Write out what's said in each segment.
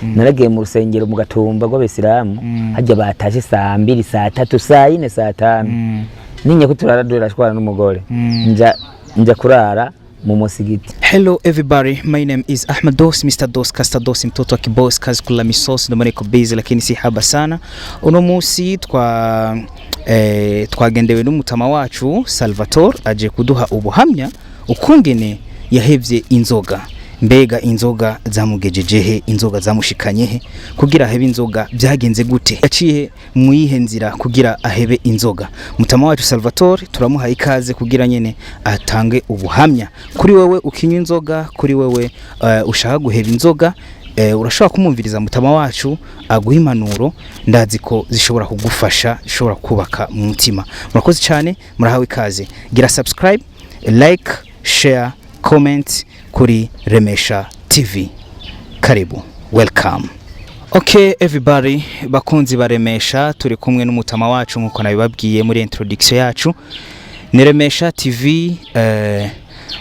naragiye mu rusengero mu Gatumba rw'Abisilamu hajya bataje saa 2 saa 3 saa 4 saa 5 ninye kuturara durashwana n'umugore nja kurara mu musigiti. Hello everybody, my name is Ahmed Dos, Mr. Dos, Kasta Dos, mtoto wa kiboss, kazi kula misosi ndio maneko busy lakini si haba sana. Uno musi twagendewe n'umutama wacu Salvatore aje kuduha ubuhamya ukungene yahevye inzoga. Mbega inzoga zamugejejehe, inzoga zamushikanyehe, kugira ahebe inzoga byagenze gute, yaciye muyihe nzira kugira ahebe inzoga. Mutama wacu Salvatore turamuha ikaze kugira nyene atange ubuhamya kuri wewe ukinywa inzoga, kuri wewe ushaka guheba inzoga. Urashobora kumumviriza mutama wacu aguha impanuro ndazi ko zishobora kugufasha, zishobora kubaka mu mutima. Murakoze cyane, murahawe ikaze. Gira subscribe, like, share, comment kuri Remesha TV. Karibu, welcome. Okay everybody, bakunzi ba Remesha, turi kumwe n'umutama wacu nkuko nabibabwiye muri introduction yacu. Ni Remesha TV.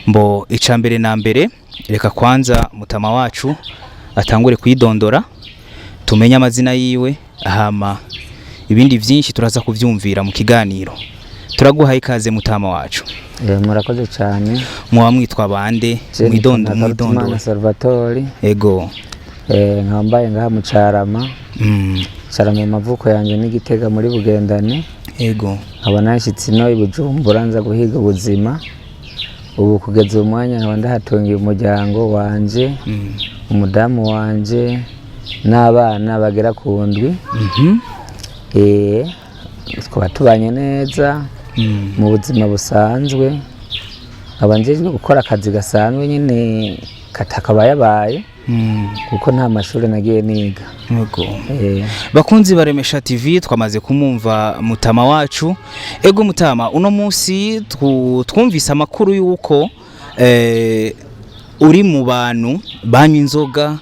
Mbo icambere na mbere reka kwanza mutama wacu atangure kuyidondora, tumenye amazina yiwe, ahama ibindi byinshi turaza kuvyumvira mu kiganiro. Turaguha ikaze mutama wacu. Murakoze cyane. Muwa mwitwa bande? Mwidondora Salvatore. Ego. Nkambaye ngaha mu Carama. Carama mavuko yanje n'Igitega muri Bugendane. Ego. Nkaba nashitse no iBujumbura nza guhiga ubuzima. Ubu kugeza umwanya nkaba ndahatungiye umuryango wanje, umudamu wanje n'abana bagera ku ndwi. Twaba tubanye neza mu buzima busanzwe, abanjejwe gukora akazi gasanzwe nyine katakabaye kuko nta mashuri nagiye niga. Yego. Bakunzi ba Remesha TV twamaze kumumva mutama wacu. Ego mutama, uno munsi twumvise amakuru yuko uri mu bantu banywa inzoga,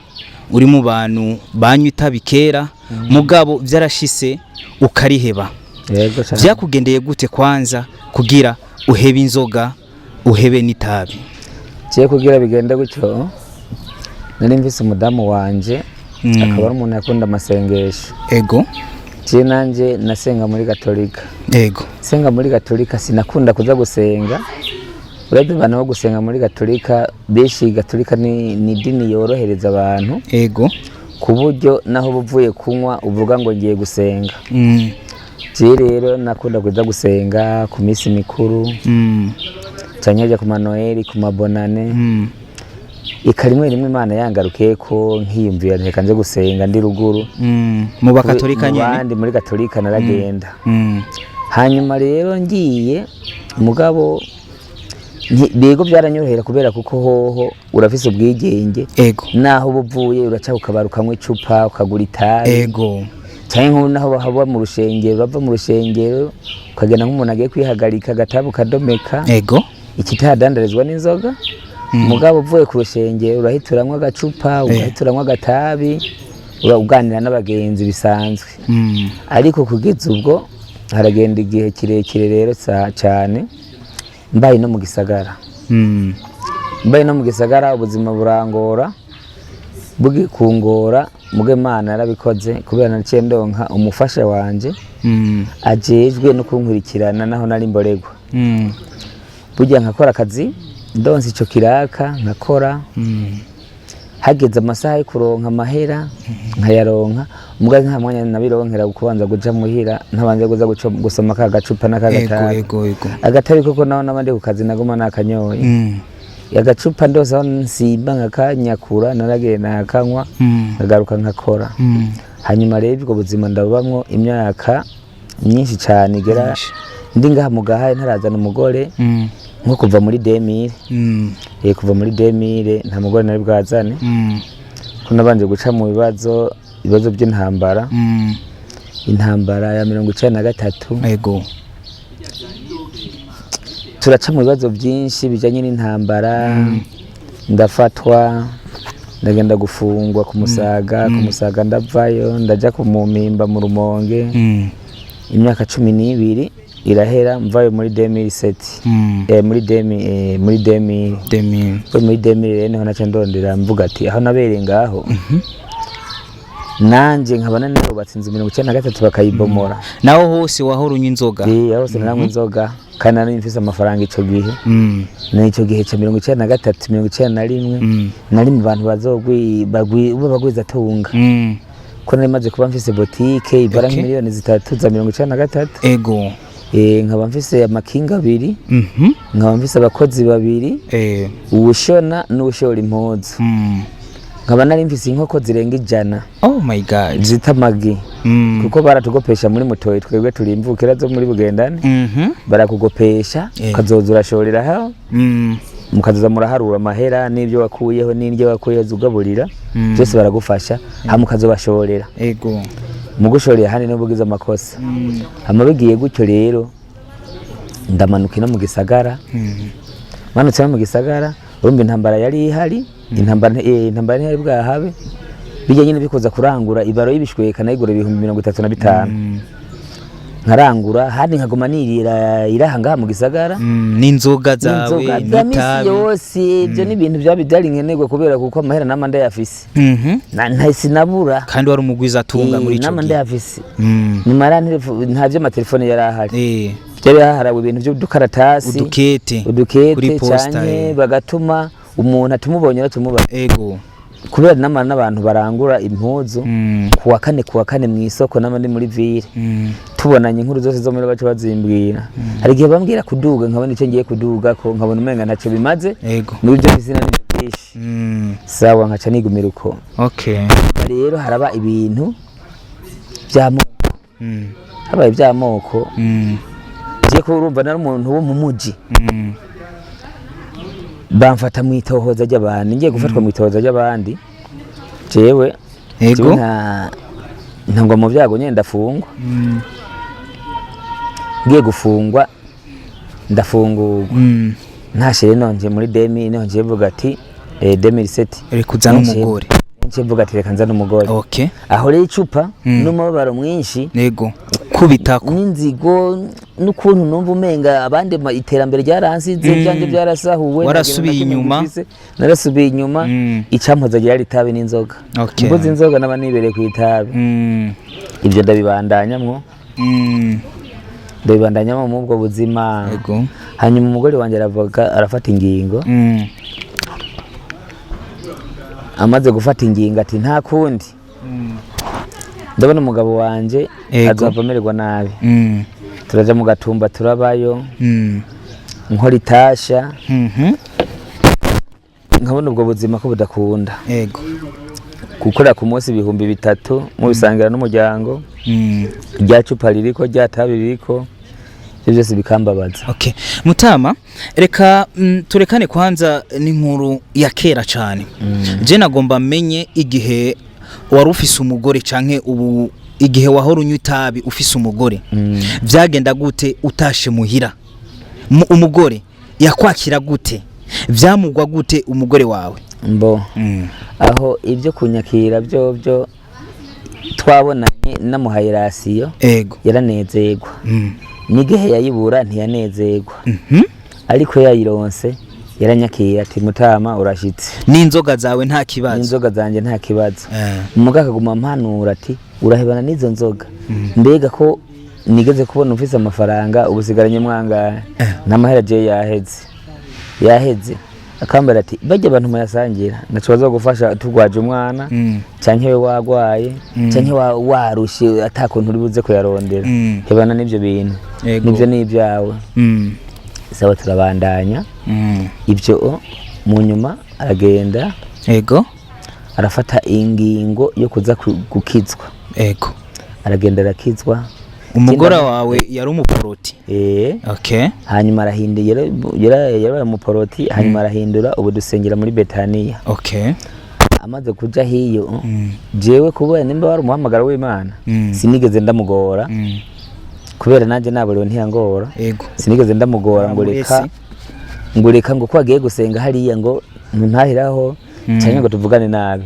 uri mu bantu banywa itabi kera, mugabo byarashise ukariheba. Yego cyane. Byakugendeye gute kwanza kugira uhebe inzoga, uhebe n'itabi? Ciye kugira bigende gutyo, nari mvise umudamu wanje akaba ari umuntu yakunda amasengesho. Ego. Ciye nanje nasenga muri Gatolika. Ego. Senga muri Gatolika sinakunda kuza gusenga. Uretse bana bo gusenga muri Gatolika, beshi Gatolika ni dini yorohereza abantu. Ego. Kuburyo naho buvuye kunywa uvuga ngo ngiye gusenga. Rero nakunda kuza gusenga ku minsi mikuru, canyaje ku Noel, ku mabonane. Ikarimwe rimwe Imana yangarukiye ko nkiyumvira reka nje gusenga ndi ruguru. Mu Bakatolika nyene. Abandi muri Gatolika naragenda. Hanyuma rero ngiye mugabo bego byaranyorohera kubera kuko hoho urafise ubwigenge. Ego. Naho buvuye uraca ukabarukamwe icupa ukagura itabi. Ego. Cyangwa naho bahaba mu rushengero, bava mu rushengero ukagenda nk'umuntu agiye kwihagarika agatabu kadomeka. Ego. Ikitadandarizwa n'inzoga. Mugabo uvuye ku rushengero urahituramwe agacupa, ugahituramwe agatabi, uraganira n'abagenzi bisanzwe. Ariko kugeza ubwo haragenda igihe kirekire rero cyane mbaye no mu gisagara. Mbaye no mu gisagara ubuzima burangora, bugikungora, muge Imana yarabikoze kubera naciye ndonka umufasha wanje ajejwe no kunkurikirana naho nari mboregwa. Burya nkakora akazi ndonse ico kiraka nkakora, hageze amasaha yo kuronka amahera nkayaronka, mugaze nta mwanya nabironkera kubanza guja muhira ntabanje kuza gusoma ka gacupa n'akagatabi. Ego. Agatabi koko naho nabandi ku kazi nagoma nakanyoye. Yagacupa ndose aho nsimba nkakanyakura naragenda nakanywa nkagaruka nkakora. Hanyuma rero ubwo buzima ndabamwo imyaka myinshi cyane igera ndi ngaha mu Gahahe ntarazana umugore nko kuva muri 2000. Kuva muri 2000 nta mugore nari bwazane. Ko nabanje guca mu bibazo by'intambara. Intambara ya 1993. Ego. Turaca mu bibazo byinshi bijanye n'intambara. Ndafatwa, ndagenda gufungwa ku Musaga, ku Musaga ndavayo ndaja ku Mumimba mu Rumonge. Imyaka 12 irahera mvayo muri 2007. Muri 2000 rero niho naca ndondera mvuga ati aho nabereye ngaho nanje nkabana nubatse inzu 93 bakayibomora naho hose wahora unywa inzoga hose naranywa inzoga kandi nari mfise amafaranga ico gihe n'ico gihe ca 93 91 nari mu bantu bagwiza tunga ko nari maze kuba mfise boutique ibara miliyoni 3 za 93 ego nkaba mfise amakinga 2 nkaba mfise abakozi 2 ubushona n'ubushora impuzu nkaba nari mfise inkoko zirenga 100 oh my god zita magi kuko baratugopesha muri motoyi twebwe turi imvukira zo muri Bugendane barakugopesha kazoza urashorera ha mukazoza muraharura amahera n'ibyo wakuyeho n'indyo wakuyeho zugaburira byose baragufasha ha mukazobashorera ego mugushorera hani no bugize amakosa amabigiye gutyo rero ndamanuka no mu gisagara manutse mu gisagara urumva intambara yari ihari intambara yari bwahabe bijya nyine bikoza kurangura ibaro y'ibishweka nayigura 35,000 nkarangura handi nkagoma nirira irahanga mu gisagara n'inzoga zawe n'itabi yose ibyo ni ibintu byari nkenerwa kubera kuko amahera namanda yafise sinabura kandi wari umugwiza atunga muri ico namanda yafise nimara ntavyo amatelefone yari ahari byari haharawe ibintu by'udukaratasi udukete cyane bagatuma umuntu atumubonye batumuba ego kubera namana n'abantu barangura impuzu kuwa kane mu isoko n'abandi muri ville tubonanye inkuru zose zo muri bacu bazimbwira hari gihe bambwira kuduga nkabona icyo ngiye kuduga ko nkabona umenga ntaco bimaze muri byo bizina n'ibyishi sawa nkaca nigumira uko okay rero haraba ibintu by'amoko habaye by'amoko je ko urumva nari umuntu wo mu muji bamfata mu itohoza ry'abandi ngiye gufatwa mu itohoza ry'abandi jewe ego ntangwa mu byago nyenda ndafungwa ngiye gufungwa ndafungurwa ntashe nonje muri demi nonje vuga ati 2007 rekuzana umugore nje vuga ati reka nzana umugore okay aho rero icupa n'umubaro mwinshi nego kubitako n'inzigo n'ukuntu numva umenga abandi iterambere ryaransize byanje byarasahuwe warasubiye inyuma narasubiye inyuma icampoza ryari itabi n'inzoga ubwo zinzoga naba nibereye ku itabi ibyo ndabibandanyamwo mu ubwo buzima hanyuma umugore wanje aravuga arafata ingingo amaze gufata ingingo ati nta kundi ndabona umugabo wanje azavamererwa nabi turaja mu gatumba turabayo nkora itasha nkabona ubwo buzima ko budakunda gukora ku munsi 3,000 mu bisangira n'umuryango rya cupa ririko rya tabi ririko byose bikambabaza okay Mutama reka turekane kwanza n'inkuru ya kera cyane je nagomba menye igihe wari ufise umugore canke ubu igihe wahora unywa itabi ufise umugore byagenda gute utashe muhira umugore yakwakira gute vyamugwa gute umugore wawe mbo aho ibyo kunyakira byo twabonanye namuhaye rasiyo yaranezerwa nigihe yayibura ntiyanezerwa ariko yayironse yaranyakira ati Mutama urashitse n'inzoga zawe nta kibazo n'inzoga zanje nta kibazo umuga akaguma mpanura ati urahebana n'izo nzoga mbega ko nigeze kubona ufise amafaranga ubusigaranye mwanga n'amahera je yaheze akambara ati bajye abantu muyasangira nacobaza gufasha tugwaje umwana canke we wagwaye canke warushe atakuntu uri buze kuyarondera hebana n'ivyo bintu nivyo n'ibyawe sawa turabandanya ibyo mu nyuma aragenda arafata ingingo yo kuza gukizwa aragenda arakizwa umugore wawe yari umuporoti hanyuma arahindura yari umuporoti hanyuma arahindura ubu dusengera muri Betania amaze kuja hiyo jewe kubera nimba wari umuhamagara w'Imana sinigeze ndamugora kubera nanje naburiwe ntiyangora sinigeze ndamugora ngo reka ngo kwagiye gusenga hariya ngo ntahiraho cyane ngo tuvugane nabi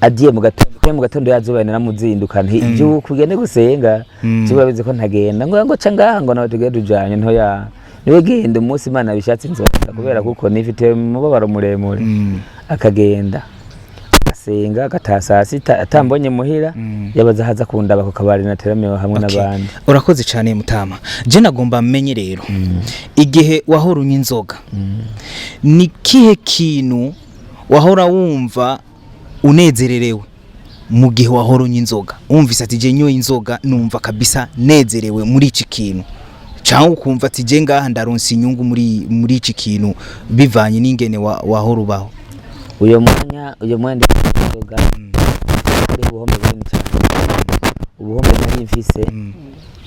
agiye mu gatondo yazubaye naramuzindukana ibyo kugende gusenga cyubura bize ko ntagenda ngo ca ngaha ngo nawe tugende tujanye ntoya niwe genda umunsi Imana bishatse inzoga kubera kuko nifite mubabaro muremure akagenda agasenga agataha saa sita atambonye muhira yabaza haza kundaba ku kabari nateramiwe hamwe n'abandi. Urakoze cyane Mutama. Je nagomba menye rero igihe wahora unywa inzoga ni kihe kintu wahora wumva unezererewe mu gihe wahora unywa inzoga? Wumvise ati je nyoye inzoga numva kabisa nezerewe muri iki kintu, cyangwa ukumva ati je ngaha ndaronsa inyungu muri iki kintu bivanye n'ingene wahora ubaho? Uyo mwanya inzoga kuri ubuhombe bunini cyane. Ubuhombe nari mfise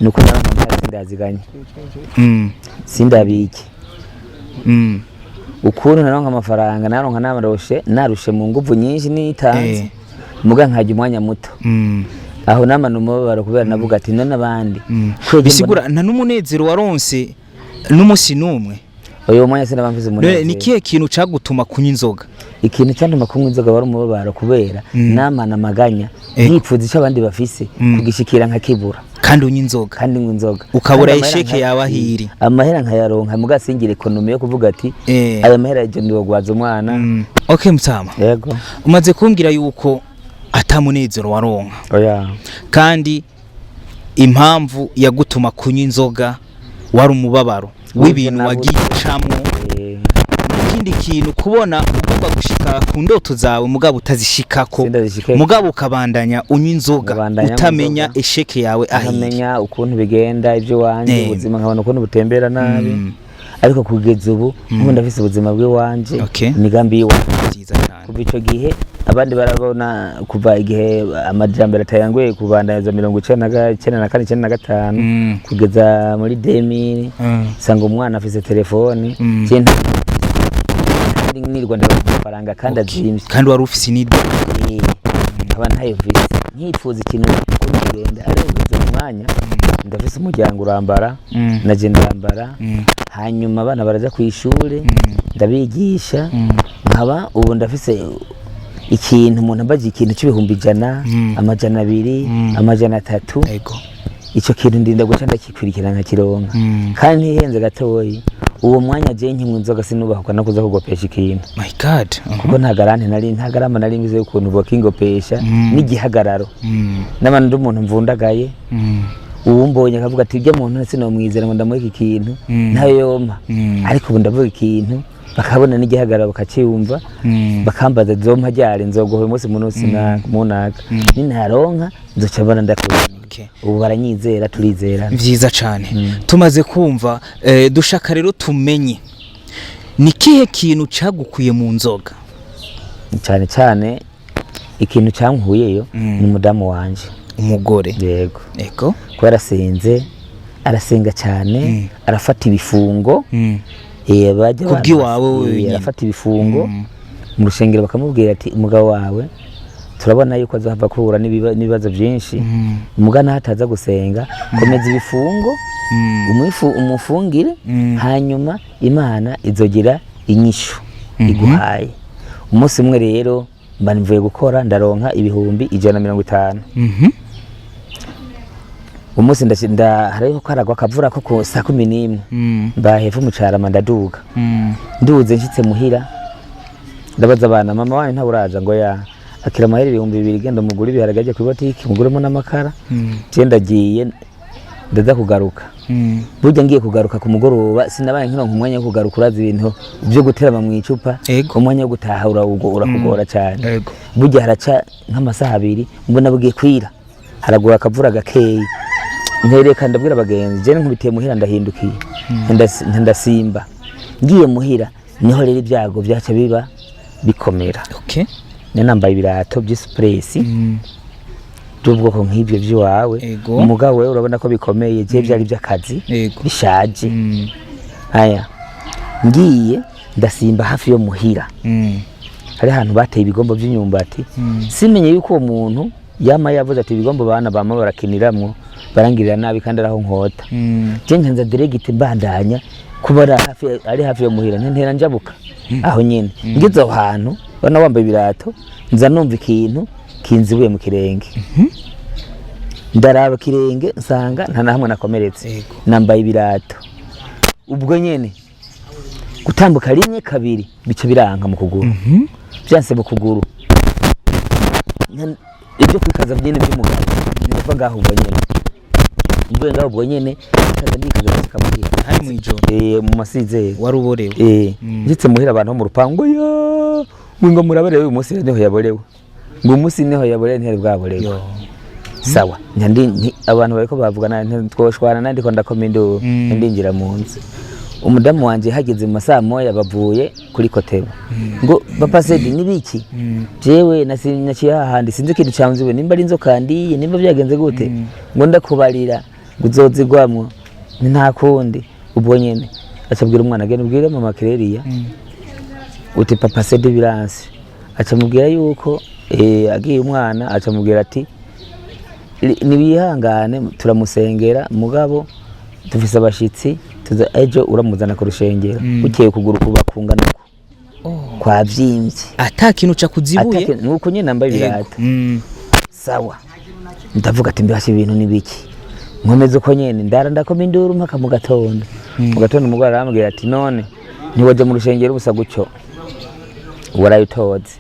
nuko naranka ndaziganye sindabiki ukuntu naronka amafaranga naronka narushe mu nguvu nyinshi nitanze muga nkajya umwanya muto aho namana umubabaro kubera navuga ati none abandi bisigura nta n'umunezero waronse n'umusi numwe. Uyo mwanya sinabamfize umunezero. Ni kihe kintu cagutuma kunywa inzoga? Ikintu cyantuma kunywa inzoga wari umubabaro kubera namana amaganya nipfuza icyo abandi bafise kugishikira nka kibura kandi unywa inzoga ukabura isheke yawe ahiri amahera nkayaronka muga singire ekonomi yo kuvuga ati aya mahera ejo ndiwo gwaza umwana. Okay Mutama, yego umaze kumbwira yuko atamunezero waronka kandi impamvu yagutuma kunywa inzoga wari umubabaro w'ibintu wagiye camwo, ikindi kintu kubona ugomba gushika ku ndoto zawe mugabo utazishikako mugabo ukabandanya unywa inzoga utamenya esheke yawe ahiri, utamenya ukuntu bigenda ibyo wanje ubuzima nkabona ukuntu butembera nabi ariko kugeza ubu ubu ndafise ubuzima bwe wanje imigambi yiwe byiza cyane. Kuva ico gihe abandi barabona kuva igihe amajambere atayanguye kubandanya 1994 kugeza muri 2000 sanga umwana afise telefone cyenda nirwa ndafaranga kandi azimvye kandi wari ufise nidi aba ntayo vise nkifuza ikintu kugenda ariko umwanya ndafise umuryango urambara naje ndambara hanyuma abana baraja ku ishure ndabigisha nkaba ubu ndafise ikintu umuntu ambaje ikintu cy'ibihumbi 100 amajana 2 amajana 3 yego ico kintu ndinda guca ndakikurikirana kironka kandi ntihenze gatoyi uwo mwanya je nkimwe inzoga sinubahuka nakuza kugopesha ikintu. My God, kuko nta garama nari mbize ukuntu bokingopesha n'igihagararo n'abantu nd'umuntu mvundagaye uwumbonye akavuga ati ujya muntu sinomwizera ngo ndamuha iki kintu ntayo yoma ariko ubu ndavuga ikintu bakabona n'igihagararo bakaciyumva bakambaza zompa ryari nzogohe umunsi munaka nintaronka nzoca mbona ndakubona. Ubu baranyizera turizera vyiza cyane. Tumaze kumva dushaka rero tumenye ni kihe kintu cagukuye mu nzoga? Cyane cyane ikintu cyankuyeyo ni mudamu wanje umugore. Yego ko arasenga cyane arafata ibifungo bajya kubwiwawe arafata ibifungo mu rushengero bakamubwira ati umugabo wawe turabona yuko azava kurura n'ibibazo byinshi umugana hataza gusenga komeza ibifungo umufungire hanyuma Imana izogira inyishu iguhaye. Umunsi umwe rero mvuye gukora ndaronka ibihumbi 150 umunsi hariho karagwa kavura ko saa 11 mbahefu mucarama ndaduga nduze nshitse muhira ndabaza abana mama wanyu ntaburaza ngo akira amahera 200 genda mugura ibiharage ajya ku botiki muguremo n'amakara cyenda giye ndaza kugaruka burya ngiye kugaruka ku mugoroba sinabaye nkino umwanya wo kugaruka urazi ibintu byo guterama mu icupa umwanya wo gutaha urakugora cyane burya haraca nk'amasaha 2 mbona bugiye kwira haragura akavura gakeye ntereka ndabwira abagenzi je nkubitiye muhira ndahindukiye ndasimba ngiye muhira niho rero ibyago byaca biba bikomera. Nambaye ibirato by'ispress by'ubwoko nk'ibyo by'iwawe umugabo we urabona ko bikomeye je byari by'akazi bishaje. Haya ngiye ndasimba hafi yo muhira hari ahantu bateye ibigombo by'inyumbati simenye yuko uwo muntu yama yavuze ati ibigombo bana bama barakiniramwo barangirira nabi kandi araho nkota je nkanza direct mbandanya kubara ari hafi yo muhira ntera njabuka aho nyene ngize aho hantu bana wambaye ibirato nza numva ikintu kinzibuye mu kirenge ndaraba kirenge nsanga nta nahamwe nakomeretse nambaye ibirato ubwo nyene gutambuka rimwe kabiri bice biranka mu kuguru byanse mu kuguru ibyo kwikaza byene by'umugabo niva ngaho ubwo nyene mvuye ngaho ubwo nyene kaza ndikaza kamuhira hari mu ijoro mu masizero wari uborewe nditse muhira abantu mu rupango yo ngo murabarewe uyu munsi niho yaborewe ngo umunsi niho yaborewe ntiyari bwaborewe sawa nyandi abantu bariko bavugana twoshwana nandiko ndakomendo ndinjira mu nzu umudamu wanje hageze mu masaa moya bavuye kuri kotebo ngo papa Sedi nibiki jewe nasinyaciye hahandi sinzi kintu cyamziwe nimba ari inzoka ndiye nimba byagenze gute ngo ndakubarira guzozigwamwo nta kundi ubwo nyene acabwira umwana agenda ubwire mama Kireriya uti papa Sedi biranse acamubwira yuko agiye umwana acamubwira ati nibihangane turamusengera mugabo tufise abashitsi tuza ejo uramuzana ku rushengero ukeye kuguru kuba kungana kwa vyimvye ata kintu ca kuzibuye nuko nyene nambaye birata sawa ndavuga ati mbashe ibintu nibiki nkomeze uko nyene ndara ndakoma induru mpaka mu gatondo umugore arambwira ati none ntiwaje mu rushengero busa gucyo warayitoze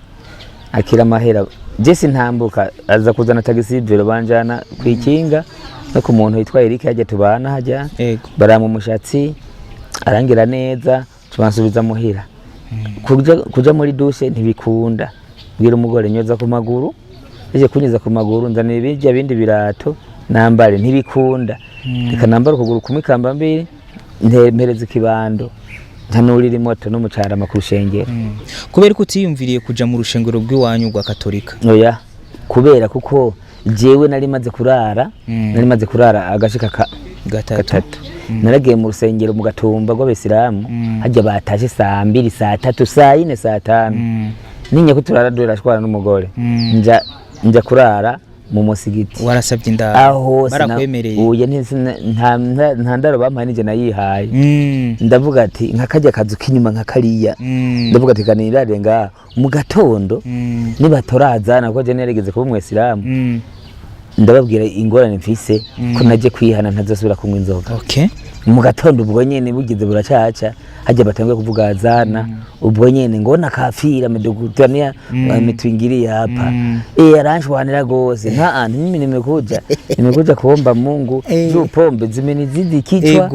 akira mahera Jesse ntambuka aza kuzana tagisi vero banjana kwikinga no ku muntu yitwa Eric yaje tubana hajya baramu mushatsi arangira neza tubansubiza muhira kuja muri douche ntibikunda bwira umugore nyoza ku maguru yaje kunyiza ku maguru nzanira ibijya bindi birato nambare ntibikunda reka nambara ukuguru kumwe kamba mbiri ntempereza ikibando ntanurira imoto no mucara makuru shengero kubera ko utiyumviriye kuja mu rushengero rw'iwanyu rwa Katolika oya kubera kuko jewe nari maze kurara agashika gatatu naragiye mu rusengero mu Gatumba rw'Abisilamu hajya bataje saa 2 saa 3 saa 4 saa 5 ninye ko turara durashwana n'umugore nja kurara mu musigiti warasabye indaro barakwemereye uye nta ndaro bampaye nije nayihaye ndavuga ati nkakajya kazu kinyuma nkakariya ndavuga ati kanirare nga mu gatondo nibatorazana ko je neregeze kuba umwesilamu ndababwira ingorane mfise ko naje kwihana ntazasubira kunywa inzoga mu gatondo ubwo nyene bugize buracaca hajya batangiye kuvuga azana ubwo nyene ngona kafira medogutania ametwingiria hapa aranshwanira gose nta mimi nimekuja kuomba Mungu juu pombe zimenizidi kichwa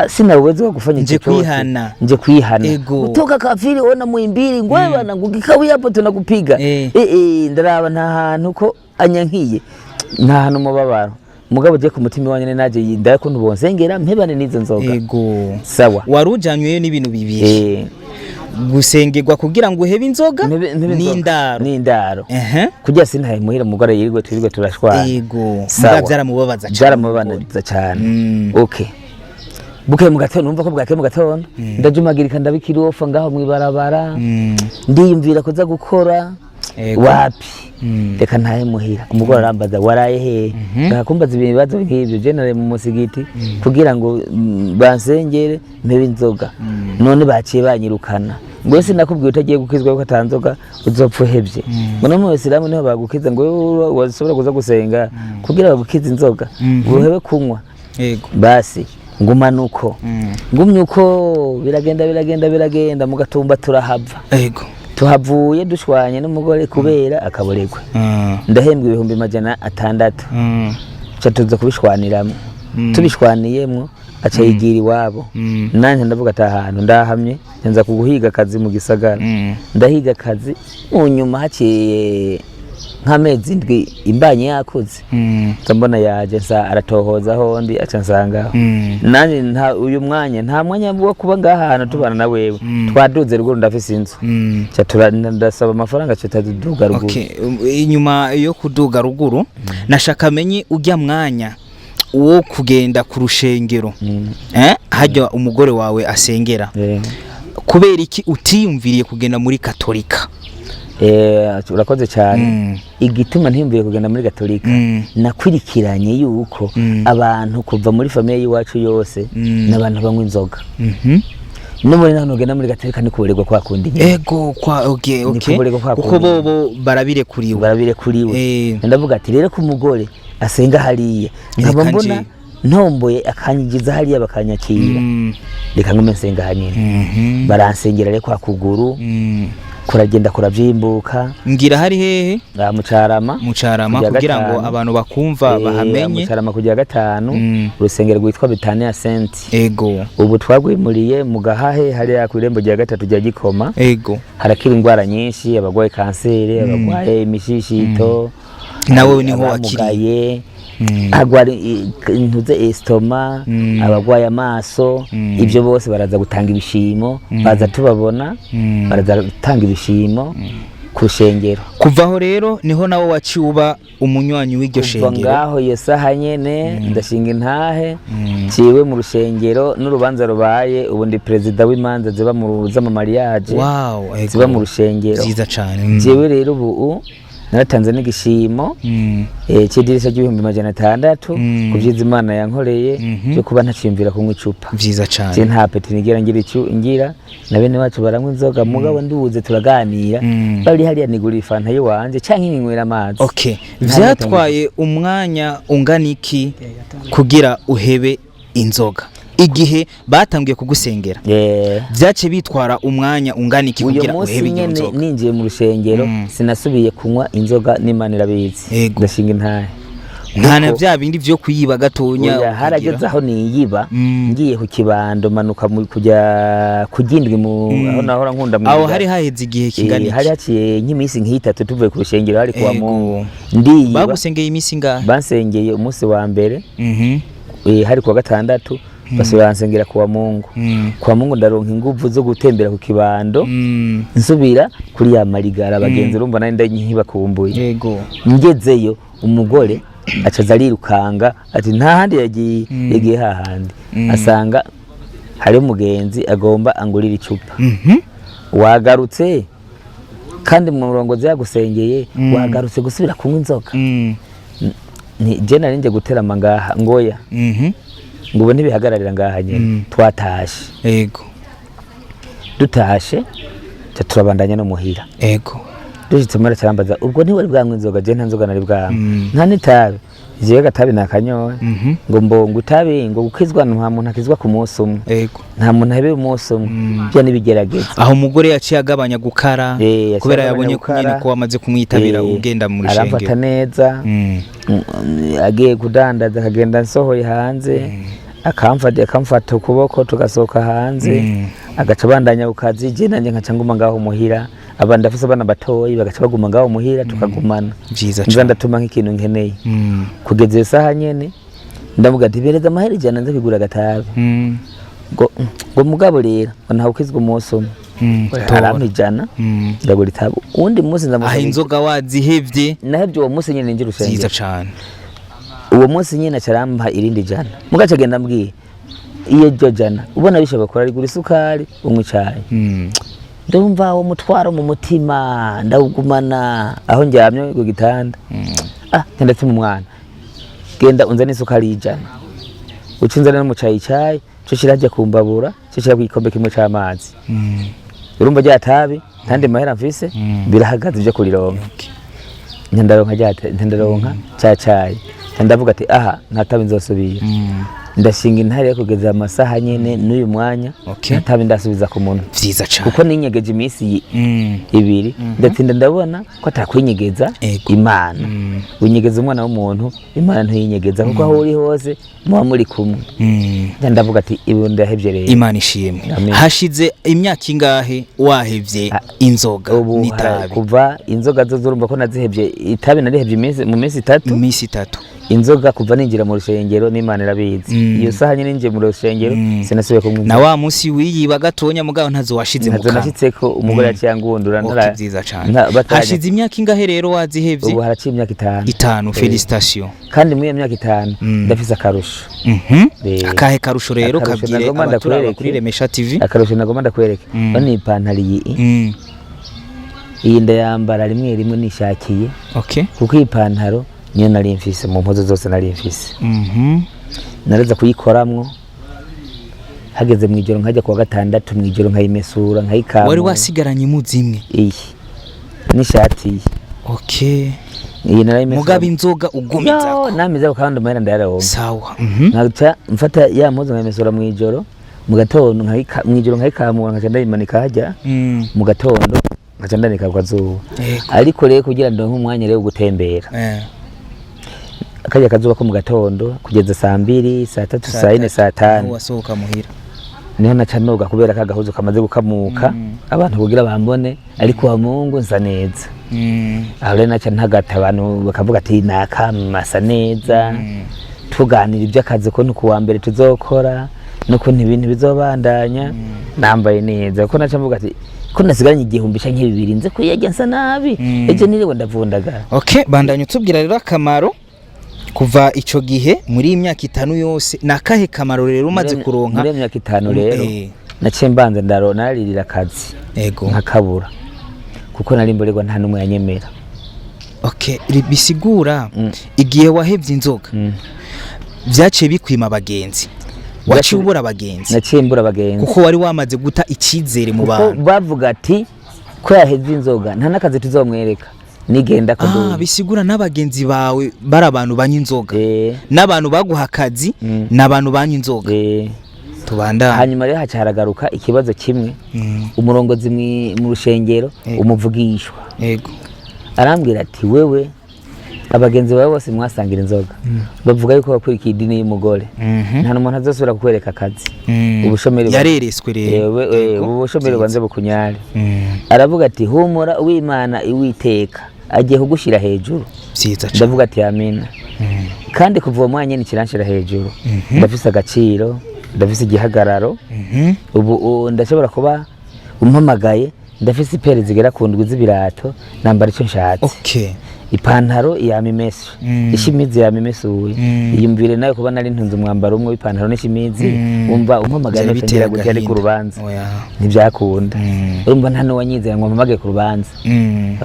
sina uwezo wa kufanya nje kwihana kutoka kafiri ona muimbiri ngweba na ngukikawi hapo tunakupiga ndaraba nta hantu ko anyankiye nta hantu mubabaro mugabo je ku mutima wanye naje yinda ko ntubonsengera mpebane nizo nzoga sawa warujanywe n'ibintu bibiri gusengerwa kugira ngo uhebe inzoga n'indaro kujya sintaye muhira mugore yirirwe twirirwe turashwana sawa byaramubabaza cyane okay buke mu gatondo numva ko bwake mu gatondo ndajumagirika ndabikirofa ngaho mwibarabara ndiyumvira kuza gukora wapi reka ntaye muhira umugore arambaza waraye he ngakumbaza ibibazo nk'ibyo general mu musigiti kugira ngo bansengere mpebe inzoga none baciye banyirukana ngo se nakubwiye utagiye gukizwa ko atanzoga uzopfa uhebye ngo no mu Isilamu niho bagukiza ngo washobora kuza gusenga kugira bagukize inzoga uhebe kunywa basi ngumanuko ngumyuko biragenda mu Gatumba turahava tuhavuye dushwanye n'umugore kubera akaboregwe ndahembwa 600 cyatuza kubishwaniramo tubishwaniyemwo aca yigira iwabo nanje ndavuga atahantu ndahamye nza kuguhiga akazi mu gisagara ndahiga akazi unyuma haciye nk'amezi ndwi imbanye yakuze tambona yaje sa aratohoza hondi aca nsanga nanje uyu mwanya nta mwanya wo kuba ngahantu tubana na wewe twaduze ruguru ndafise inzu ndasaba amafaranga cyataduga ruguru inyuma yo kuduga ruguru nashaka menye ujya mwanya wo kugenda ku rushengero hajya umugore wawe asengera kubera iki utiyumviriye kugenda muri Katolika urakoze cyane igituma ntiyumviye kugenda muri Gatolika nakwirikiranye yuko abantu kuva muri famille yiwacu yose n'abantu banywa inzoga no muri nano genda muri Gatolika ni kubererwa kwa kundi okay uko bobo barabirekuriwe ndavuga ati rero ku mugore asenga hariya nkaba mbona ntomboye akanyigiza hariya bakanyakira reka ngume nsenga hanyine baransengera rero kwa kuguru kuragenda kuravyimbuka ngira hari hehe Mucarama kugira ngo abantu bakumva bahamenye Mucarama kujya gatanu urusengero rwitwa Betania Saint ego ubu twagwimuriye mu Gahahe hariya ku irembo rya gatatu rya Gikoma ego harakira indwara nyinshi abagwaye kanseri abagwaye imishishito nawe niho wakiriye agwara intuze estoma abagwaye amaso ibyo bose baraza gutanga ibishimo baza tubabona baraza gutanga ibishimo ku shengero kuvaho rero niho nawo waciuba umunywanyi w'iryo shengero ngaho iyo saha nyene ndashinga intahe ciwe mu rushengero n'urubanza rubaye ubundi president w'imanza ziba mu mariage ziba mu rushengero ziza cyane jewe rero ubu naratanze n'igishimo cy'idirisha ry'600 kuvyiza Imana yankoreye cyo kuba ntacimvira kunywa icupa vyiza cyane nta peti nigira ngira na bene wacu baranywa inzoga mugabo nduze turaganira bari hariya nigura ifanta yiwanje canke ninywera amazi okay vyatwaye umwanya unganiki kugira uhebe inzoga igihe batangiye kugusengera vyace bitwara umwanya unganiki kugira uhebe inzoga ninjiye mu rushengero sinasubiye kunywa inzoga n'Imana irabizi ndashinga intahe ntana vya bindi vyo kuyiba gatonya harageze aho niyiba ngiye ku kibando manuka kujya kugindwi mu aho nahora nkunda mu aho hari haheze igihe kingana hari haciye nk'imisi nk'itatu tuvuye ku rushengero hari kuwa Mungu ndiyiba bagusengeye imisi ngahe bansengeye umunsi wa mbere hari kuwa gatandatu basubira nsengera kuwa Mungu ndaronka inguvu zo gutembera ku kibando nsubira kuri ya marigara bagenzi urumva nari nkibakumbuye yego ngezeyo umugore acaza arirukanga ati nta handi yagiye hahandi asanga hari umugenzi agomba angurira icupa wagarutse kandi mu murongozi yagusengeye wagarutse gusubira kunywa inzoga ni je narinje guterama ngaha ngoya ngo ntibihagararira ngaha nyene twatashe yego dutashe turabandanya no muhira yego dushitse mara cyambaza ubwo ntiwari bwanywa inzoga je nta nzoga nari bwanywa nta nitabe je gatabi nakanyowe ngo mbongo utabe ngo gukizwa nta muntu akizwa ku munsi umwe yego nta muntu habe umunsi umwe byo nibigerageza aho umugore yaciye agabanya gukara kubera yabonye kunyene ko wamaze kumwitabira ugenda mu rushengero arafata neza agiye kudandaza akagenda nsohoye hanze akamfata ukuboko tugasohoka hanze agaca bandanya ukazi je nanje nkaca nguma ngaho muhira abandi afise abana batoyi bagaca baguma ngaho muhira tukagumana nza ndatuma nk'ikintu nkeneye kugeza isaha nyene ndavuga ati bereza amahera ijana nza kugura gatabi ngo mugabo rero ntawe ukizwa umunsi umwe harampa ijana ndagura itabu uwundi munsi ndamusaba inzoga wazihevye nahevye uwo munsi nyene njye urusengero nziza cane uwo munsi nyene acarampa irindi jana mugaca agenda mbwiye iyo jo jana ubona bishoboka ko ari gura isukari unywa icayi ndumva uwo mutwaro mu mutima ndawugumana aho njyamye ku gitanda ndatuma umwana genda unzane isukari y'ijana ucinzana n'umucayi cayi cyo kirajya kumbabura cyo kira kwikombe kimwe c'amazi urumva rya tabi kandi mahera mfise birahagaze byo kurironka ndandaronka cacayi ndavuga ati aha ntatabi nzosubira ndashinga intare kugeza amasaha nyene n'uyu mwanya ntatabi ndasubiza ku muntu vyiza cyane kuko ninyegeje imisi ibiri ndatinda ndabona ko atakwinyegeza Imana winyegeza umwana w'umuntu Imana ntiyinyegeza kuko aho uri hose muba muri kumwe ndavuga ati ibi ndahevye rero Imana ishimwe hashize imyaka ingahe wahevye inzoga n'itabi kuva inzoga zo zurumva ko nazihevye itabi narihevye mu minsi 3 inzoga kuva ninjira mu rushengero n'Imana irabizi iyo saha nyine ninjiye mu rushengero sinasubiye kumwe na wa musi wiyiba gatonya mugabo ntazo washize mu kanwa nashitseko umugore yacyangundura nziza cyane hashize imyaka ingahe rero wazihevye ubu haraciye imyaka 5 felicitation kandi muri iyo myaka 5 ndafise akarusho akahe karusho rero kabwire abaturaba kuri Remesha TV akarusho nagomba ndakwereke bani ipantaro iyi ndayambara rimwe nishakiye kuko ipantaro niyo nari mfise mu mpuzo zose nari mfise naraza kuyikoramwo hageze mu ijoro nkajya kuwa gatandatu mu ijoro nkayimesura nkayikama wari wasigaranye imuzi imwe n'ishati iyi narayimesura mugabo inzoga ugomeza namiza kandi amahera ndayaronka sawa nkaca mfata ya mpuzo nkayimesura mu ijoro mu gatondo mu ijoro nkayikamura nkaca ndayimanika hajya mu gatondo nkaca ndanika kwa zuba ariko rero kugira ndonke umwanya rero gutembera akajya kazuba ko mu gatondo kugeza saa 2 saa 3 saa 4 saa 5 wasohoka muhira niho naca noga kubera kagahuzo kamaze gukamuka abantu kugira bambone ariko wa Mungu nsa neza aho rero naca ntagata abantu bakavuga ati nakamasa neza tuganira iby'akazi ko nukuwa mbere tuzokora nuko ibintu bizobandanya nambaye neza ko naca mvuga ati ko nasigaranye igihumbi canke 2 nze ko yajya nsa nabi eje niriwe ndavundaga. Okay, bandanye utubwira rero akamaro kuva ico gihe muri imyaka 5 yose nakahe kamaro rero umaze kuronka muri imyaka 5 rero naciye mbanza ndaronarira akazi ego nkakabura kuko nari mborerwa nta numwe yanyemera. Okay, bisigura igihe wahevye inzoga vyaciye bikwima abagenzi waciye ubura abagenzi naciye mbura abagenzi kuko wari wamaze guta ikizere mu bantu bavuga ati ko yahevye inzoga nta nakazi tuzomwereka nigenda ko bisigura n'abagenzi bawe bari abantu banywa inzoga n'abantu baguha akazi n'abantu banywa inzoga tubanda hanyuma rero hacaragaruka ikibazo kimwe umurongozi mu rushengero umuvugishwa yego arambwira ati wewe abagenzi bawe bose mwasangira inzoga bavuga yuko bakurikiye idini y'umugore nta n'umuntu azosubira kukwereka akazi ubushomeri yarereswe rero ubushomeri banze bukunyare aravuga ati humura uw'Imana iwiteka agiye kugushira hejuru ndavuga ati amina kandi kuva uwo mwanya nikiranshira hejuru ndafise agaciro ndafise igihagararo ubu ndashobora kuba umpamagaye ndafise ipere zigera ku ndwi z'ibirato nambara icyo nshatse okay ipantaro yamimesu ishimizi yamimesuye iyumvire nayo kuba nari ntunze umwambaro umwe w'ipantaro n'ishimizi umva umpamagaye notengera gutya ari ku rubanza ntibyakunda urumva nta n'uwanyizera ngo mpamagaye ku rubanza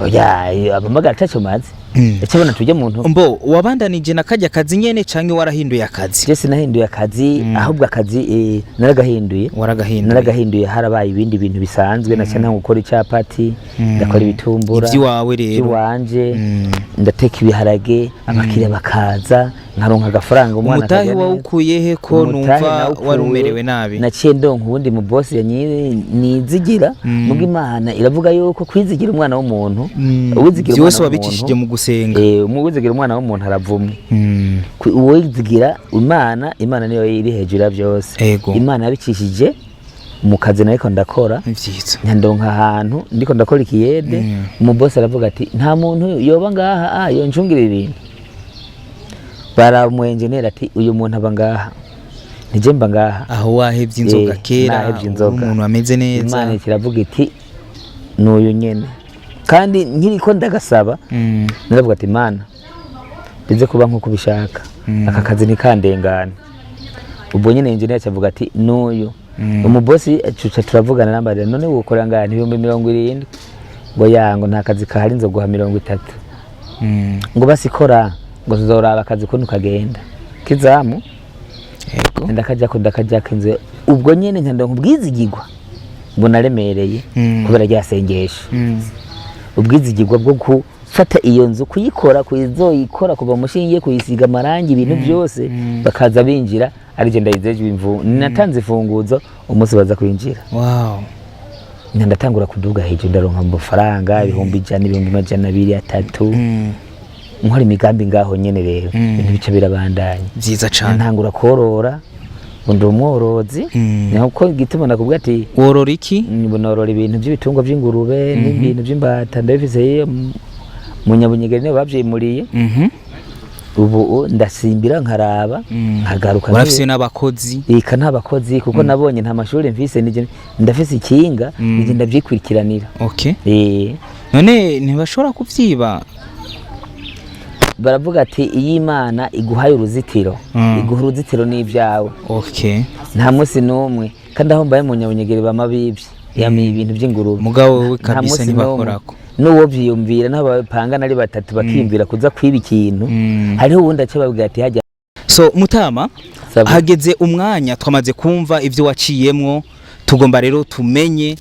oya abamagara tacho mazi ecabona tujye muntu mbo wabandanije nakajya akazi nyene canke warahinduye akazi je sinahinduye akazi ahubwo akazi naragahinduye harabaye ibindi bintu bisanzwe naca nta gukora icapati ndakora ibitumbura ivyiwawe rero iwanje ndateka ibiharage abakiriya bakaza nkaronka agafaranga umwana umutahi wawukuye he ko numva warumerewe nabi naciye ndonka ubundi mu boss nizigira mugo Imana iravuga yuko kwizigira umwana w'umuntu uwizigira byose wabicishije mu gusenga uwizigira umwana w'umuntu aravumwe uwizigira Imana niyo iri hejuru ya byose Imana yabicishije mu kazi nariko ndakora nyandonka ahantu ndiko ndakora ikiyede mu boss aravuga ati nta muntu yoba ngaha yonjungira ibintu bara engineer ati uyu muntu aba ngaha nije mba ngaha aho wahevye inzoga kera umuntu ameze neza Imana kiravuga iti n'uyu nyene kandi nkiriko ndagasaba naravuga ati Imana bize kuba nko kubishaka aka kazi ni kandengana ubwo nyene engineer cyavuga ati n'uyu umubosi acuca turavugana nambarira none wukora ngana 70 ngo yango nta kazi kahari nzo guha 30 ngo basikora ngo tuzoraba akazi ko nukagenda kizamu yego ndakajya kinze ubwo nyene nkandonka ubwizigirwa ngo naremereye kubera ryasengesha ubwizigirwa bwo gufata iyo nzu kuyikora kuyizoyikora kuva mushingiye kuyisiga amarangi ibintu byose bakaza binjira arije ndayizeje imvu natanze ifunguzo umunsi baza kwinjira ndatangura kuduga hejuru ndaronka amafaranga 1,200 nkora imigambi ngaho nyene rero ibintu bice birabandanya byiza cyane ntangura korora undi umworozi nako gituma nakubwa ati worora iki nibonorora ibintu by'ibitungwa by'ingurube n'ibintu by'imbata ndabifise mu Nyabunyegere ne bavyimuriye ubu ndasimbira nkaraba nkagaruka barafise n'abakozi ika ntabakozi kuko nabonye nta mashuri mfise nije ndafise ikinga nije ndavyikurikiranira okay none ntibashobora kuvyiba baravuga ati iyi Imana iguhaye uruzitiro iguha uruzitiro n'ibyawe okay nta musi numwe kandi aho mbaye mu Nyabunyegere bamabibye yami ibintu by'ingurube mugabo we kabisa ntibakorako nuwo vyiyumvira n'abapanga nari batatu bakimvira kuza kwiba ikintu hariho ubundi ace babwira ati hajya so Mutama hageze umwanya twamaze kumva ivyo waciyemwo tugomba rero tumenye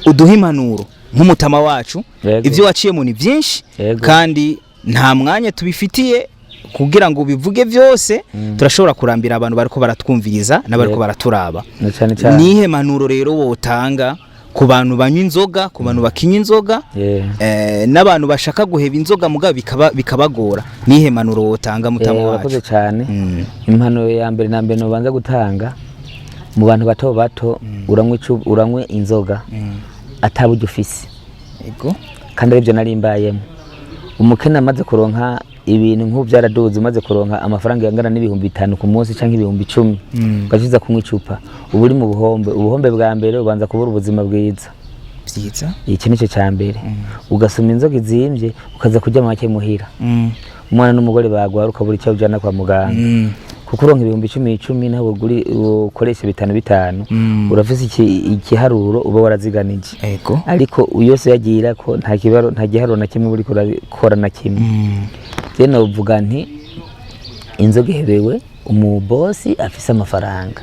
uduha impanuro nk'umutama wacu ivyo waciyemo ni byinshi kandi nta mwanya tubifitiye kugira ngo bivuge byose turashobora kurambira abantu bariko baratwumviriza n'abariko baraturaba nihe manuro rero wotanga ku bantu banywa inzoga, ku bantu bakinywa inzoga, n'abantu bashaka guheba inzoga mugabo bikabagora. Nihe manuro wotanga mutamo wacu? Urakoze cyane. Impanuro ya mbere na mbere no banza gutanga mu bantu bato bato, uranywe inzoga ataburyo ufise. Yego. Kandi aribyo nari mbayemo. Umukene amaze kuronka ibintu nk'ubu byaraduze, umaze kuronka amafaranga yangana n'ibihumbi 5 ku munsi canke ibihumbi 10 ugaciza kunywa icupa, ubu uri mu ubuhombe bwa mbere ubanza kubura ubuzima bwiza. Iki nico cya mbere. Ugasoma inzoga izimvye ukaza kurya make muhira. Umwana n'umugore bagwaruka buri cyo ujana kwa muganga. Kuko uronka ibihumbi 10 naho ukoresha 5 urafise ikiharuro uba waraziganije. Ego. Ariko uyose yagira ko nta giharuro na kimwe buri kora na kimwe. Jene uvuga nti inzoga ihebewe umubosi afise amafaranga.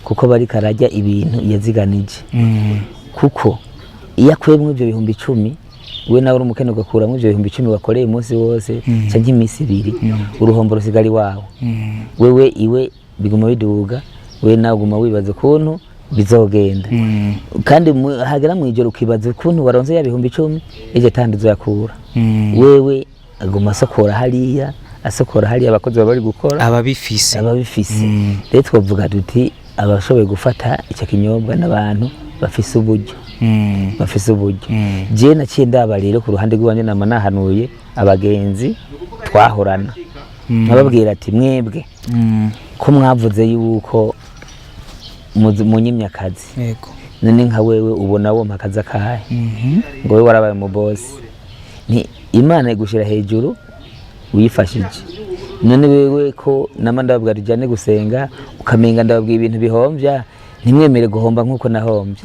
Kuko bari karajya ibintu yaziganije. Kuko iyo akwemwe ibyo bihumbi 10 we nawe urumukene ugakuramo ibyo bihumbi 10 wakoreye umunsi wose cyangwa iminsi 2 uruhombo rusigari wawe. Wewe iwe biguma biduga, we nawe uguma wibaza ukuntu bizogenda. Kandi hagera mu ijoro ukibaza ukuntu waronze ya bihumbi 10 eje tandizo yakura. Wewe aguma asokora hariya abakozi bari gukora ababifise. Rero twavuga duti abashoboye gufata icyo kinyobwa n'abantu bafise uburyo. Je naciye ndaba rero ku ruhande rw'abanye nahanuye abagenzi twahorana. Nababwira ati mwebwe ko mwavuze yuko munyimya akazi. Yego. None nka wewe ubona wo mpakaza kahe? Ngo wewe warabaye mu boss. Ni Imana igushira hejuru uyifashije. None wewe ko namandababwira tujyane gusenga ukamenga ndababwira ibintu bihomvya ntimwemere guhomba nkuko nahombye.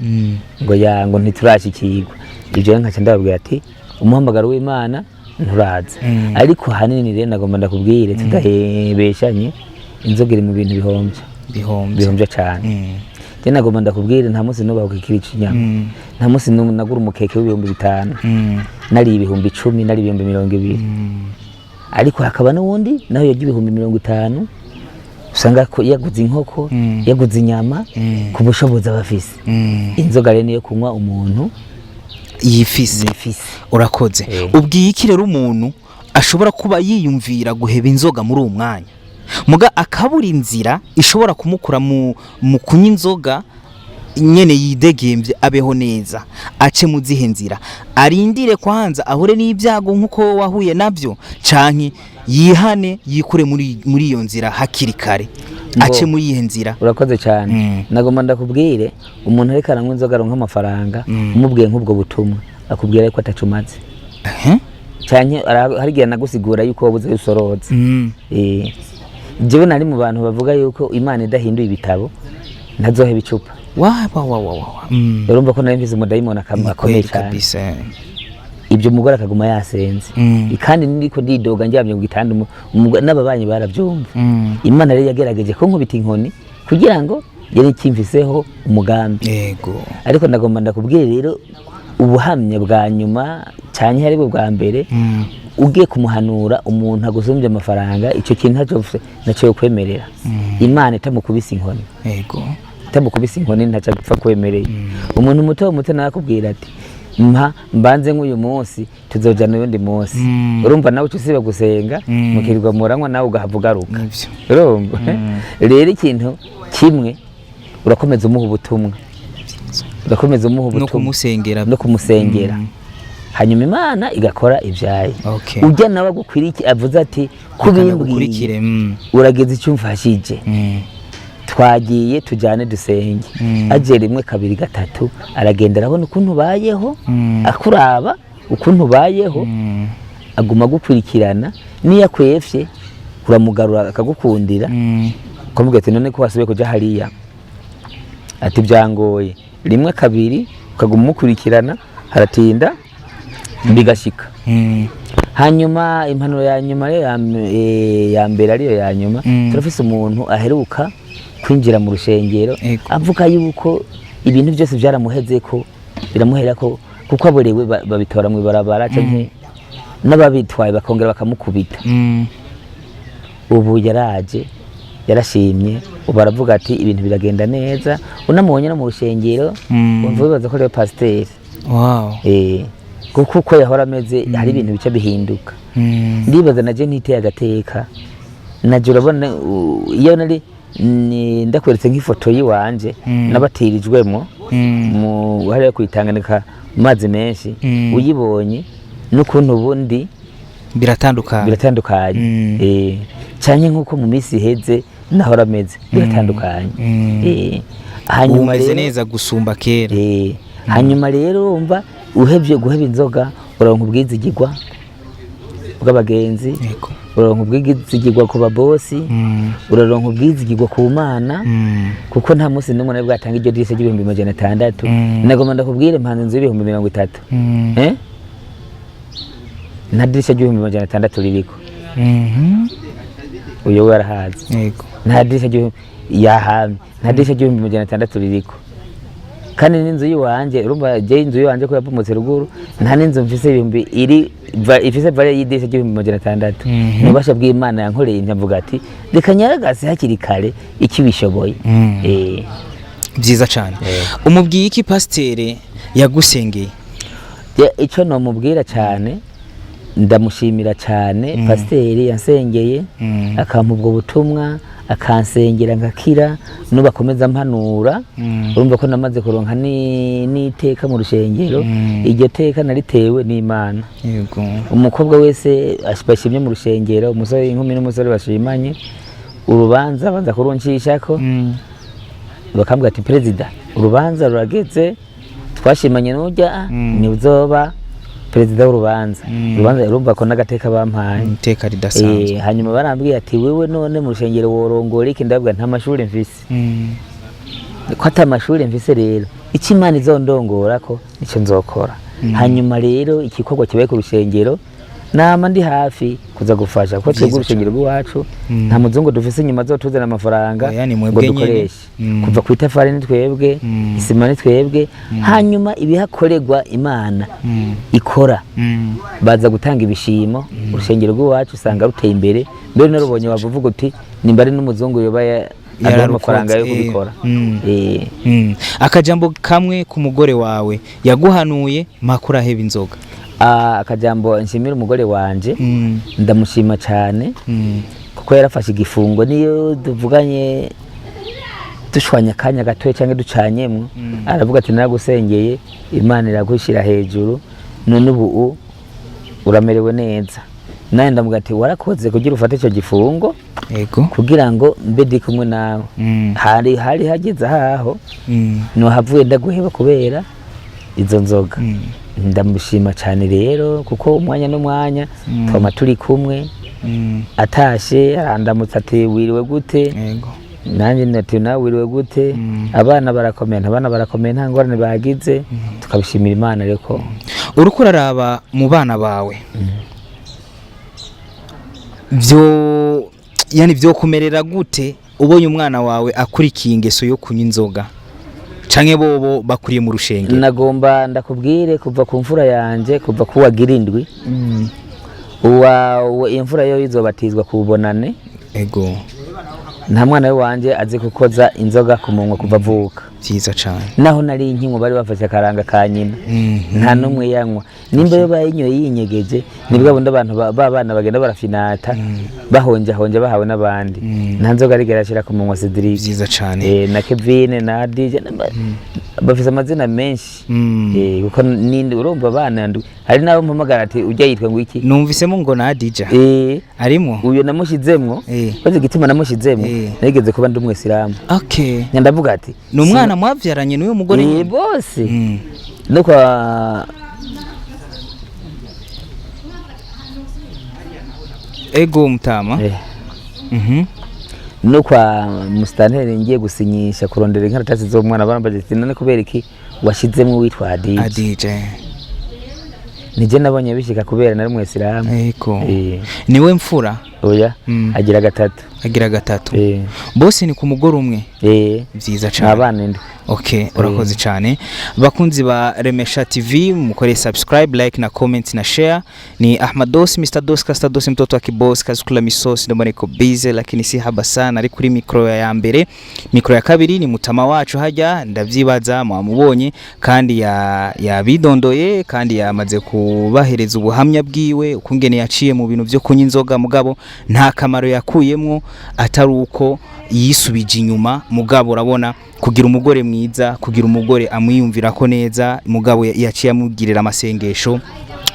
Ngo ntiturashikirwa. Ibyo nkaca ndababwira ati umuhamagaro w'Imana nturaza. Ariko hanini rero nagomba ndakubwire tudahebeshanye inzoga iri mu bintu bihombye cyane. Je nagomba ndakubwire nta munsi no bakikira ikinyama. Nta munsi nagura umukeke w'ibihumbi 5 nari ibihumbi 10 nari ibihumbi 20. Ariko hakaba n'uwundi naho yagiye ibihumbi 50 usanga ko yaguze inkoko yaguze inyama ku bushobozi abafise. Inzoga rero niyo kunywa umuntu yifise. Urakoze. Ubwiye iki rero umuntu ashobora kuba yiyumvira guheba inzoga muri uwo mwanya muga akabura inzira ishobora kumukura mu kunywa inzoga nyene yidegembye abeho neza, ace mu zihe nzira? Arindire kwanza ahure n'ibyago nkuko wahuye nabyo canke yihane yikure muri iyo nzira hakiri kare ace muri ihe nzira? Urakoze cyane. Nagomba ndakubwire umuntu ariko aranywa inzoga aronka amafaranga umubwiye nk'ubwo butumwa akubwira ko atacumaze. Cyane hari gihe nagusigura yuko wabuze usoroza. Jewe nari mu bantu bavuga yuko Imana idahinduye ibitabo ntazoheba icupa. Urumva ko nari mbize umudayimoni akomeye cyane. Ibyo mugora akaguma yasenze. Kandi niko ndidoga njyamye ku gitanda n'ababanyi barabyumva. Imana rero yagerageje ko nkubita inkoni kugira ngo yari kimviseho umugambi. Yego. Ariko ndagomba ndakubwire rero ubuhamya bwa nyuma cyane hari bwa mbere ugiye kumuhanura umuntu agusumbye amafaranga icyo kintu ntacyo kwemerera. Imana itamukubise inkoni. Yego. Itamukubise inkoni ntacyo gupfa kwemereye. Umuntu muto nakubwira ati mbanze nk'uyu munsi tuzojana undi munsi. Urumva nawe usiba gusenga mukirirwa muranywa nawe ugahavugaruka. Urumva rero ikintu kimwe urakomeza umuha ubutumwa. No kumusengera. Hanyuma Imana igakora ibyaye. Ujya nawe gukwiriki avuze ati kubimbwire urageze icyo mfashije. Twagiye tujyane dusenge. Aje rimwe kabiri gatatu aragenda arabona ukuntu bayeho akuraba ukuntu bayeho aguma gukurikirana niya kwefye uramugarura akagukundira ukamubwira ati none ko wasubiye kuja hariya ati byangoye rimwe kabiri ukaguma mukurikirana haratinda bigashika. Hanyuma impanuro ya nyuma ya mbere ariyo ya nyuma turafise umuntu aheruka kwinjira mu rushengero avuga yuko ibintu byose byaramuheze ko biramuhera ko kuko aborewe babitora mu barabara canke n'ababitwaye bakongera bakamukubita. Ubu yaraje yarashimye ubu aravuga ati ibintu biragenda neza unamubonye no mu rushengero wumva wibaza ko rero pasiteri kuko uko yahora ameze hari ibintu bica bihinduka ndibaza naje ntiteye agateka naje urabona iyo nari ndakweretse nk'ifoto yiwanje nabatirijwemo mu hariya kwitanganika mazi menshi uyibonye n'ukuntu ubundi biratandukanye cyane nk'uko mu minsi iheze nahora ameze biratandukanye hanyuma rero neza gusumba kera hanyuma rero umva uhebye guheba inzoga uronka ubwizigirwa bw'abagenzi uronka ubwizigirwa ku babosi uronka ubwizigirwa ku mana kuko nta munsi n'umwe nari bwatanga iryo dirisa ry'ibihumbi 600 nagomba ndakubwire impanzi nzu y'ibihumbi 30 nta dirisa ry'ibihumbi 600 ririko uyo warahazi nta dirisa yahamye nta dirisa ry'ibihumbi 600 ririko kandi n'inzu yiwanje urumva je inzu yiwanje ko yapomotse ruguru nta n'inzu mfise ibihumbi ifise vale y'idese y'ibihumbi 600 mubasha bw'Imana yankoreye ntavuga ati reka nyaragase hakiri kare iki bishoboye byiza cyane umubwiye iki pasiteri yagusengeye ico no mubwira cyane ndamushimira cyane pasiteri yansengeye akampa ubwo butumwa akansengera ngakira nubakomeza mpanura urumva ko namaze kuronka n'iteka mu rushengero iryo teka naritewe n'Imana umukobwa wese bashimye mu rushengero umusore inkumi n'umusore bashimanye urubanza banza kurunshishako bakambwira ati perezida urubanza rurageze twashimanye n'ujya ni uzoba perezida w'urubanza urumva ko n'agateka bampaye iteka ridasanzwe hanyuma barambwiye ati wewe none mu rushengero worongora iki ndabwa nta mashuri mfise ko atamashuri mfise rero iki Imana izondongora ko nicyo nzokora hanyuma rero igikorwa kibaye ku rushengero nama ndi hafi kuza gufasha ko twebwe urushengero rwacu nta muzungu dufise inyuma zotuzana amafaranga ngo dukoreshe kuva ku itafari ni twebwe isima ni twebwe hanyuma ibihakorerwa Imana ikora baza gutanga ibishimo urushengero rwacu usanga ruteye imbere mbere narubonye wavuga uti nimba ari n'umuzungu yoba ari amafaranga yo kubikora akajambo kamwe ku mugore wawe yaguhanuye makura heba inzoga akajambo nshimira umugore wanje ndamushima cyane kuko yarafashe igifungo niyo duvuganye dushwanya kanya gatoye cyangwa ducanyemo aravuga ati naragusengeye Imana iragushira hejuru none ubu uramerewe neza naye ndamuga ati warakoze kugira ufate icyo gifungo kugira ngo mbe ndi kumwe nawe hari hageze aho no havuye ndaguheba kubera izo nzoga ndamushima cyane rero kuko umwanya n'umwanya twama turi kumwe atashe arandamutse ati wiriwe gute nanjye nati nawe wiriwe gute abana barakomeye nta ngorane bagize tukabishimira Imana reko uruko uraraba mu bana bawe byo kumerera gute ubonye umwana wawe akurikiye ingeso yo kunywa inzoga canke bobo bakuriye mu rushengero nagomba ndakubwire kuva ku mfura yanje kuva ku wagirindwi imfura yo izobatizwa ku bonane nta mwana we wanje azi kukoza inzoga ku munwa kuva avuka byiza cyane naho nari inkingo bari bafashe akaranga ka nyina nta numwe yanywa nimba yo bayinyoye yinyegeje nibwo abunda abantu babana bagenda barafinata bahonje bahawe n'abandi nta nzoga rigera ashira ku munwa Cedric byiza cyane na Kevin na DJ bafise amazina menshi kuko nindi urumva abana hari nabo mpamagara ati ujya yitwa ngo iki numvisemo ngo na DJ arimo uyo namushizemwo baze gitima namushizemwo nageze kuba ndi umwisilamu ndavuga ati ni umwana mwavyaranye n'uyo mugore bose no kwa mutama no kwa mustantere ngiye gusinyisha kurondera inkaratasi zo mwana barambaje ati none kubera iki washizemo witwa DJ nije nabonye bishika kubera nari mwesilamu niwe mfura oya agira gatatu bose ni ku mugore umwe byiza cyane abana ndi okay urakoze cyane bakunzi ba Remesha TV mukore subscribe like na comment na share ni Ahmados Mr Dos Castados mtoto wa kiboss kazukula misosi ndio niko busy lakini si haba sana ari kuri micro ya mbere micro ya kabiri ni mutama wacu hajya ndavyibaza mwamubonye kandi ya bidondoye kandi yamaze kubahereza ubuhamya bwiwe ukungene yaciye mu bintu byo kunya inzoga mugabo nta kamaro yakuyemwo atari uko yisubije inyuma mugabo urabona kugira umugore mwiza kugira umugore amwiyumvira ko neza mugabo yaciye amugirira amasengesho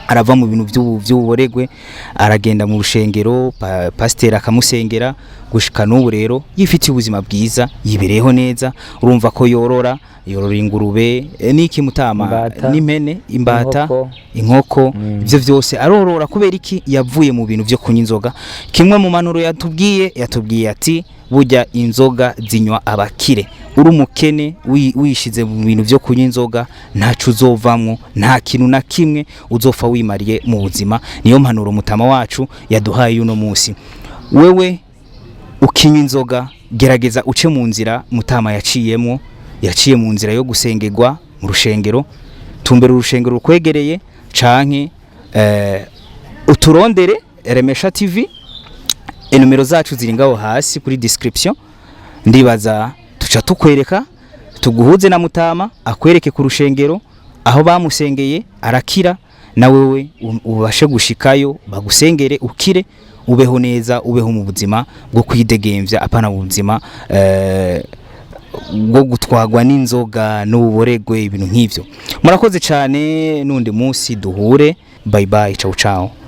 arava mu bintu by'ububoregwe aragenda mu rushengero pasteur akamusengera gushika n'ubu rero yifitiye ubuzima bwiza yibereho neza urumva ko yorora ingurube niki mutama n'impene imbata inkoko ibyo byose arorora kubera iki yavuye mu bintu byo kunya inzoga kimwe mu manuro yatubwiye ati burya inzoga zinywa abakire uri umukene wishize mu bintu byo kunya inzoga ntacu uzovamwo nta kintu na kimwe uzopfa wimariye mu buzima niyo mpanuro mutama wacu yaduhaye uno munsi wewe ukinya inzoga gerageza uce mu nzira mutama yaciye mu nzira yo gusengerwa mu rushengero tumbere urushengero rukwegereye canke uturondere Remesha TV numero zacu ziri ngaho hasi kuri description ndibaza tuca tukwereka tuguhuze na mutama akwereke ku rushengero aho bamusengeye arakira na wewe ubashe gushikayo bagusengere ukire ubeho neza ubeho mu buzima bwo kwidegemvya apana mu buzima bwo gutwagwa n'inzoga n'ububoregwe ibintu nk'ivyo murakoze cyane nundi munsi duhure bye bye ciao ciao